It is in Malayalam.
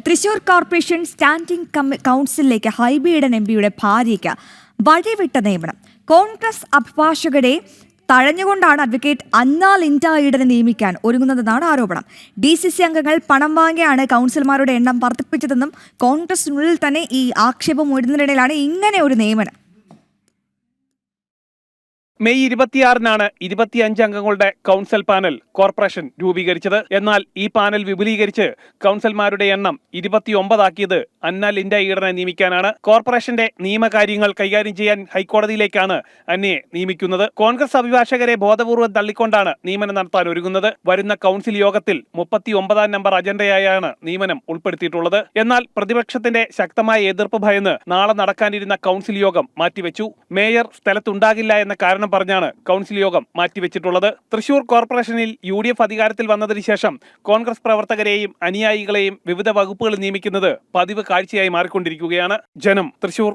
തൃശൂർ കോർപ്പറേഷൻ സ്റ്റാൻഡിംഗ് കൗൺസിലിലേക്ക് ഹൈബി ഈഡൻ എംപിയുടെ ഭാര്യയ്ക്ക് വഴിവിട്ട നിയമനം. കോൺഗ്രസ് അഭിഭാഷകരെ തഴഞ്ഞുകൊണ്ടാണ് അഡ്വക്കേറ്റ് അന്ന ലിൻഡ ഈഡനെ നിയമിക്കാൻ ഒരുങ്ങുന്നതെന്നാണ് ആരോപണം. DCC അംഗങ്ങൾ പണം വാങ്ങിയാണ് കൗൺസിലർമാരുടെ എണ്ണം വർദ്ധിപ്പിച്ചതെന്നും കോൺഗ്രസിനുള്ളിൽ തന്നെ ഈ ആക്ഷേപം ഉയരുന്നതിനിടയിലാണ് ഇങ്ങനെ ഒരു നിയമനം. മെയ് 26-നാണ് 25 അംഗങ്ങളുടെ കൗൺസിൽ പാനൽ കോർപ്പറേഷൻ രൂപീകരിച്ചത്. എന്നാൽ ഈ പാനൽ വിപുലീകരിച്ച് കൗൺസിലർമാരുടെ എണ്ണം 29 അന്ന ലിൻഡ ഈഡനെ നിയമിക്കാനാണ്. കോർപ്പറേഷന്റെ നിയമകാര്യങ്ങൾ കൈകാര്യം ചെയ്യാൻ ഹൈക്കോടതിയിലേക്കാണ് അന്നയെ നിയമിക്കുന്നത്. കോൺഗ്രസ് അഭിഭാഷകരെ ബോധപൂർവ്വം തള്ളിക്കൊണ്ടാണ് നിയമനം നടത്താൻ ഒരുങ്ങുന്നത്. വരുന്ന കൗൺസിൽ യോഗത്തിൽ 39 നമ്പർ അജണ്ടയായാണ് നിയമനം ഉൾപ്പെടുത്തിയിട്ടുള്ളത്. എന്നാൽ പ്രതിപക്ഷത്തിന്റെ ശക്തമായ എതിർപ്പ് ഭയന്ന് നാളെ നടക്കാനിരുന്ന കൗൺസിൽ യോഗം മാറ്റിവെച്ചു. മേയർ സ്ഥലത്തുണ്ടാകില്ല എന്ന കാരണം പറഞ്ഞാണ് കൗൺസിൽ യോഗം മാറ്റിവെച്ചിട്ടുള്ളത്. തൃശൂർ കോർപ്പറേഷനിൽ UDF അധികാരത്തിൽ വന്നതിന് ശേഷം കോൺഗ്രസ് പ്രവർത്തകരെയും അനുയായികളെയും വിവിധ വകുപ്പുകൾ നിയമിക്കുന്നത് പതിവ് കാഴ്ചയായി മാറിക്കൊണ്ടിരിക്കുകയാണ്. ജനം, തൃശൂർ.